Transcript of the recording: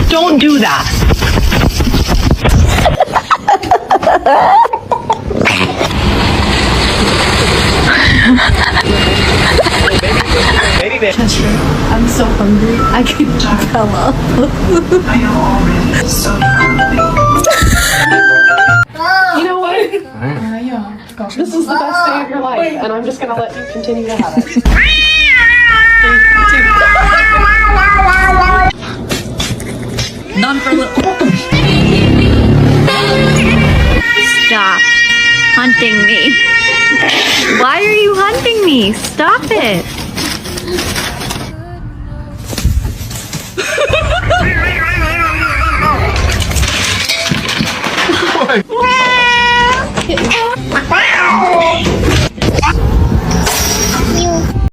Don't do that. Chester, I'm so hungry. I could tell up. You know what? This is the best day of your life, and I'm just gonna let you continue to have it. None for little. Stop hunting me. Why are you hunting me? Stop it.